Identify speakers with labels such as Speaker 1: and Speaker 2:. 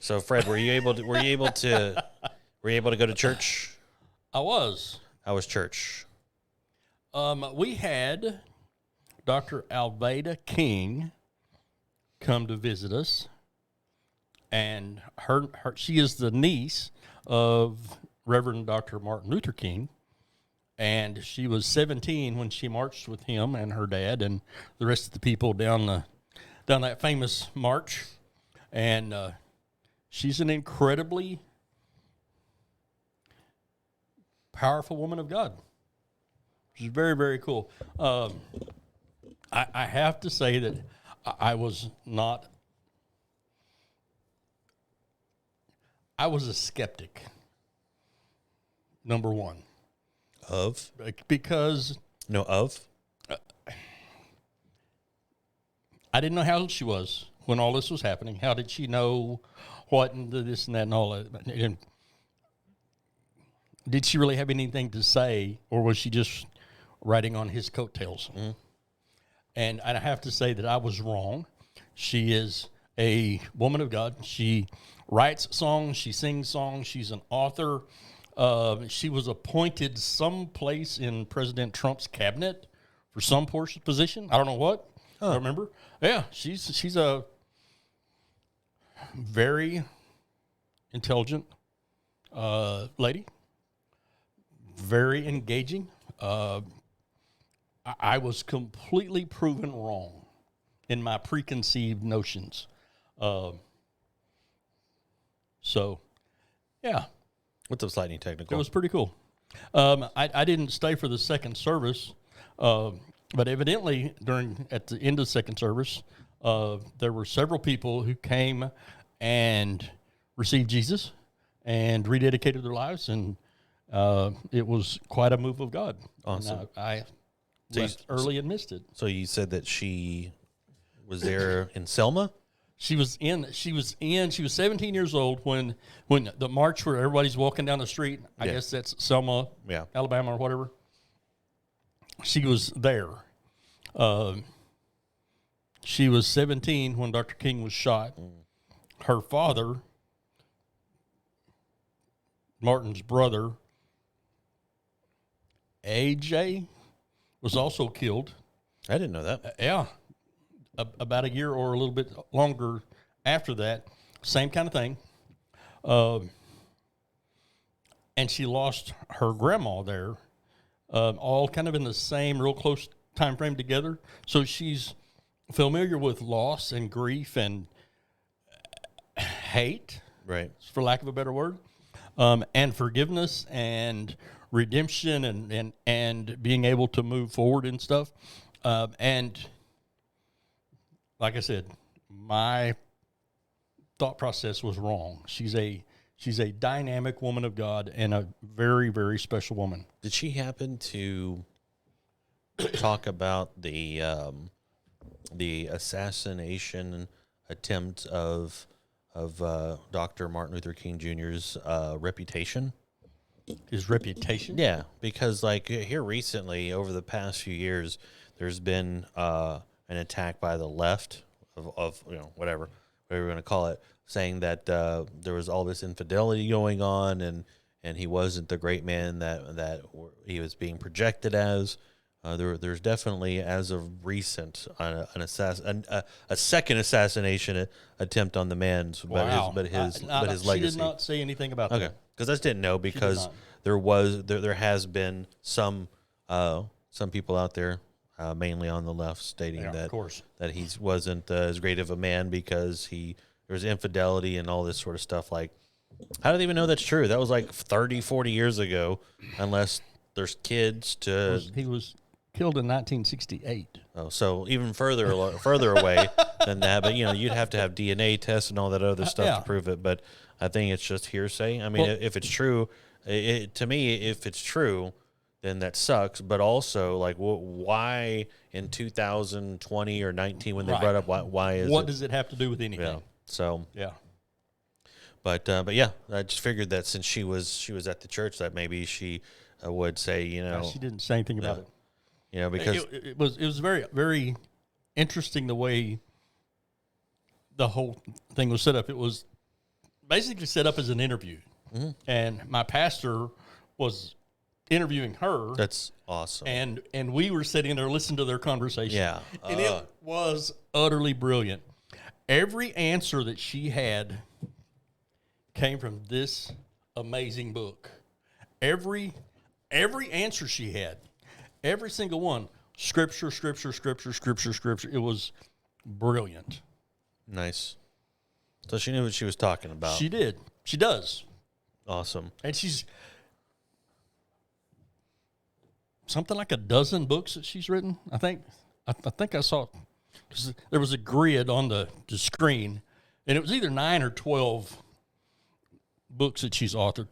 Speaker 1: So, Phred, were you able to go to church?
Speaker 2: I was.
Speaker 1: How was church?
Speaker 2: We had Dr. Alveda King come to visit us, and she is the niece of Reverend Dr. Martin Luther King, and she was 17 when she marched with him and her dad and the rest of the people down that famous march, and she's an incredibly powerful woman of God. She's very, very cool. I have to say that I was a skeptic, number one.
Speaker 1: Of?
Speaker 2: Because...
Speaker 1: No, of?
Speaker 2: I didn't know how old she was when all this was happening. How did she know what and this and that and all that? And did she really have anything to say, or was she just riding on his coattails? Mm-hmm. And I have to say that I was wrong. She is a woman of God. She writes songs. She sings songs. She's an author. She was appointed someplace in President Trump's cabinet for some position. I don't know what. I don't remember. Yeah, she's a very intelligent lady. Very engaging. I was completely proven wrong in my preconceived notions. So, yeah.
Speaker 1: What's up, Lightning Technical?
Speaker 2: It was pretty cool. I didn't stay for the second service, but evidently at the end of the second service, there were several people who came and received Jesus and rededicated their lives, and it was quite a move of God.
Speaker 1: Awesome.
Speaker 2: I left early and missed it.
Speaker 1: So you said that she was there in Selma?
Speaker 2: She was 17 years old when the march where everybody's walking down the street, I guess that's Selma, Alabama or whatever. She was there. She was 17 when Dr. King was shot. Her father, Martin's brother, AJ, was also killed.
Speaker 1: I didn't know that.
Speaker 2: Yeah. About a year or a little bit longer after that, same kind of thing. And she lost her grandma there, all kind of in the same real close time frame together. So she's familiar with loss and grief and hate,
Speaker 1: right,
Speaker 2: for lack of a better word, and forgiveness and redemption and being able to move forward and stuff. And like I said, my thought process was wrong. She's a dynamic woman of God and a very, very special woman.
Speaker 1: Did she happen to talk about the assassination attempt of Dr. Martin Luther King Jr.'s reputation?
Speaker 2: His reputation?
Speaker 1: Yeah, because like here recently, over the past few years, there's been an attack by the left of whatever we're going to call it, saying that there was all this infidelity going on, and he wasn't the great man that he was being projected as. There's definitely, as of recent, a second assassination attempt on the man's, but his legacy.
Speaker 2: She did not say anything about that.
Speaker 1: Okay, because I just didn't know, because there has been some people out there, mainly on the left, stating that he wasn't as great of a man because there was infidelity and all this sort of stuff. Like, how do they even know that's true? That was like 30, 40 years ago, unless there's kids to...
Speaker 2: He was killed in 1968.
Speaker 1: Oh, so even further away than that. But, you'd have to have DNA tests and all that other stuff to prove it. But I think it's just hearsay. I mean, if it's true, to me, if it's true, then that sucks. But also, like, why in 2020 or 19 when they brought up why is
Speaker 2: what does it have to do with anything?
Speaker 1: Yeah. So
Speaker 2: yeah.
Speaker 1: But yeah, I just figured that since she was at the church, that maybe she would say,
Speaker 2: she didn't say anything about it.
Speaker 1: Because
Speaker 2: it was very, very interesting the way the whole thing was set up. It was basically set up as an interview. And my pastor was interviewing her.
Speaker 1: That's awesome.
Speaker 2: And we were sitting there listening to their conversation.
Speaker 1: Yeah.
Speaker 2: And it was utterly brilliant. Every answer that she had came from this amazing book. Every answer she had, every single one, scripture. It was brilliant.
Speaker 1: Nice. So she knew what she was talking about.
Speaker 2: She did. She does.
Speaker 1: Awesome.
Speaker 2: And she's something like a dozen books that she's written. I think I saw, because there was a grid on the screen, and it was either 9 or 12 books that she's authored.